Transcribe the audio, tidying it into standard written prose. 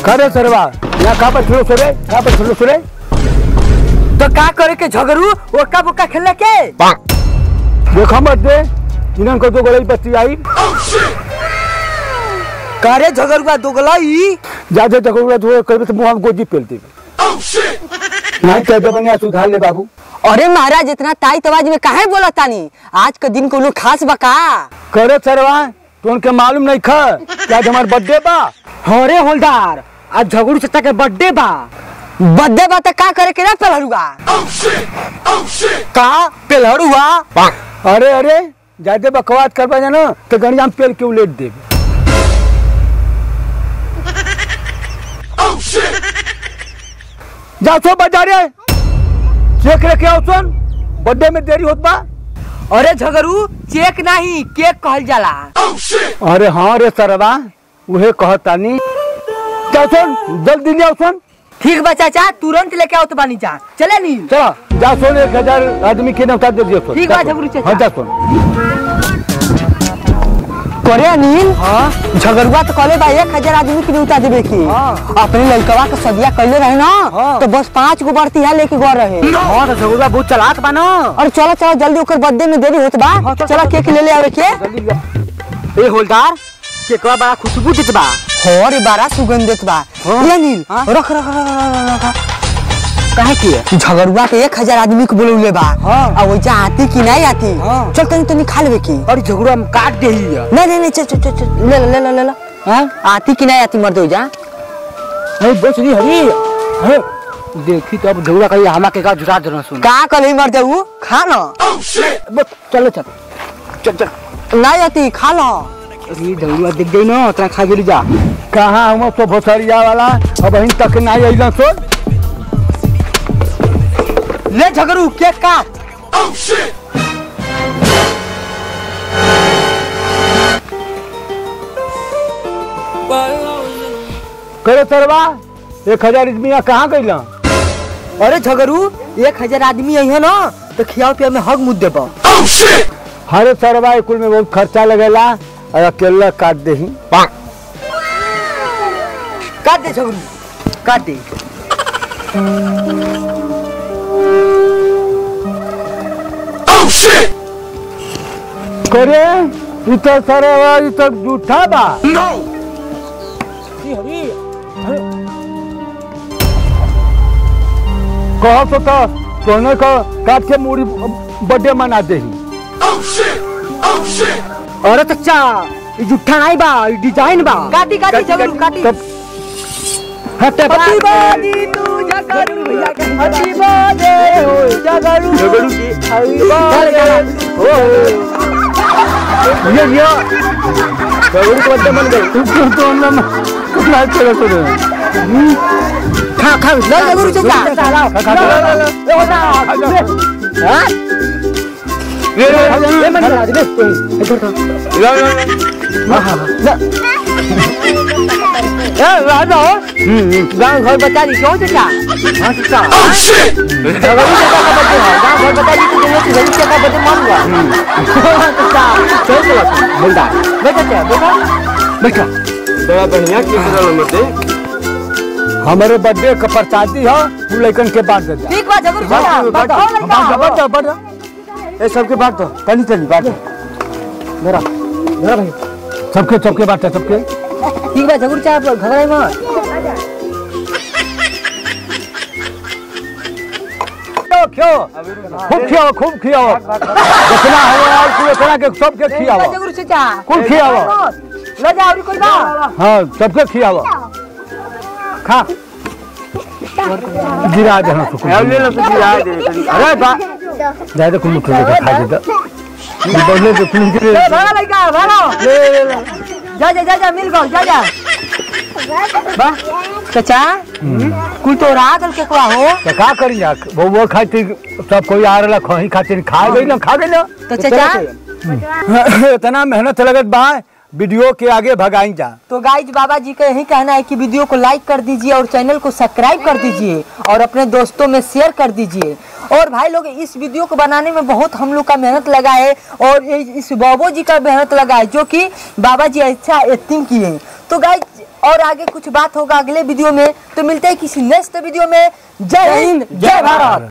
करे सरवा यहाँ कहाँ पर छुड़ो सुरे, कहाँ पर छुड़ो सुरे। तो क्या करे के झगड़ू ओका बोका खेलने के देखो मत दे इन्होंने को दो गोलाई बच्ची आई करे झगड़ुआ दोगलाई ज्यादा झगड़ुआ तो कभी तो मुँह में गोजी पेलती नहीं कहते बनिया सुधार ले बाबू। अरे महाराज इतना टाइट आवाज में काहे बोला तानी आज के दिन को लोग खास बका करे सरवा तो उनके मालूम नहीं खा क्या हमारे बर्थडे बा। अरे होलदार आज झगड़ू चचा के बर्थडे बा तो का करे के ना पेलहरुआ का पेलहरुआ। अरे अरे ज्यादा बकवास करवा जाना तो गणिया में पेल के उलेट दे। जा सो बाजारे चेक लेके आओ सुन बर्थडे में देरी होत बा। अरे झगड़ू चेक नहीं केक कहल जाला। अरे हाँ रे सरवा उहे कहतानी जा सुन जल्दी ले आओ सुन। ठीक बा चाचा तुरंत लेके आओ तो बानी जा चले नी चलो जा सुन 1000 आदमी के नौता दे दियो सुन। ठीक बा झगड़ू चाचा। हाँ जा सुन करे अनिल हाँ झगड़ुआ तो कहले बा 1000 आदमी के न्योता देवे की हाँ। अपने लड़कवा के सदिया कहले रहे ना हाँ। तो बस 5 गो बर्ती है लेके गो रहे हाँ तो झगड़ुआ बहुत चालाक बा ना। और चलो चलो जल्दी ओकर बर्थडे में देरी होत बा हाँ, चलो केक ले आवे के। ए होलदार केकवा बड़ा खुशबू देत बा। अरे बड़ा सुगंध देत बा अनिल रख रख रख काहे की झगड़ुआ के 1000 आदमी को बोलौले बा और वो जा आती कि नहीं आती चल तनी तनी खा लेवे की। अरे झगड़ुआ में काट दे ही नहीं चल चल चल ले हां आती कि नहीं आती मर दो जा। अरे बस नहीं हरी देखी तो अब झगड़ुआ कहीं हमा के का जुटा देना सुन का कल मर जाऊ खा ना बस चलो चल नहीं आती खा लो। अरे झगड़ुआ दिख गई ना उतना खा गेली जा कहां हम तो भोसरिया वाला अब अहीं तक नहीं आइला सो ले झगड़ू केक काट। करे सरवा 1000 आदमी कहाँ गइला। अरे झगड़ू 1000 आदमी आई है ना तो खियाओ पिया में हग मुद देबो। हरे सरवा कुल में बहुत खर्चा लगेला और अकेला काट दे ही काट दे झगड़ू काट दे। करे इतना सरवा इतना झूठा बा। कहो तो सोने को काट के मूड़ी बर्थडे मना दे ही। अरे चचा ये झूठा नहीं बा ये डिजाइन बा काटी काटी झगड़ू काटी। हैप्पी बर्थडे टू झगड़ू भैया के हैप्पी बर्थडे हो झगड़ू की हैप्पी बर्थडे ये झगड़ू को बर्थडे मन गई तो हम कितना चला तो खा ले झगड़ू चचा ए होता हां ये मन करा दे राजा गाँव घर बता दी क्यों चचा हाँ चचा गाँव घर बता दी तो चचा का बर्थडे मानूंगा चचा सही चला बोलता बैठा बैठा बड़ा बढ़िया केक हमारे बर्थडे का प्रसादी है तू लड़कन के बांट दे। ठीक बा झगड़ू बढ़ ए सबके बांट दो चली बांट मेरा भाई सबके बांट सबके ठीक बा झगड़ू चाप घबराई मत खूब खियाओ जितना है तू इतना के सबके खियाओ झगड़ू चाचा खूब खियाओ ले जा और कोई बा हां सबके खियाओ खा गिरा दे हम ले लो तो गिरा दे। अरे बा ज्यादा कुछ मुख लेके खा दे बोले तो तुम के ले भागा लड़का भागो ले जा मिल गो जा बा चाचा कुल तो रात के कोआ हो तो का करी जा वो खातिर सब कोई आ रहला खही खातिर खा गई ना तो चाचा इतना मेहनत लगत बा वीडियो के आगे भगाई जा। तो गाइज बाबा जी का यही कहना है कि वीडियो को लाइक कर दीजिए और चैनल को सब्सक्राइब कर दीजिए और अपने दोस्तों में शेयर कर दीजिए। और भाई लोग इस वीडियो को बनाने में बहुत हम लोग का मेहनत लगा है और इस बाबू जी का मेहनत लगा है जो कि बाबा जी अच्छा एक्टिंग किए। तो गाइज और आगे कुछ बात होगा अगले वीडियो में। तो मिलते हैं किसी नेक्स्ट वीडियो में। जय हिंद, जय भारत।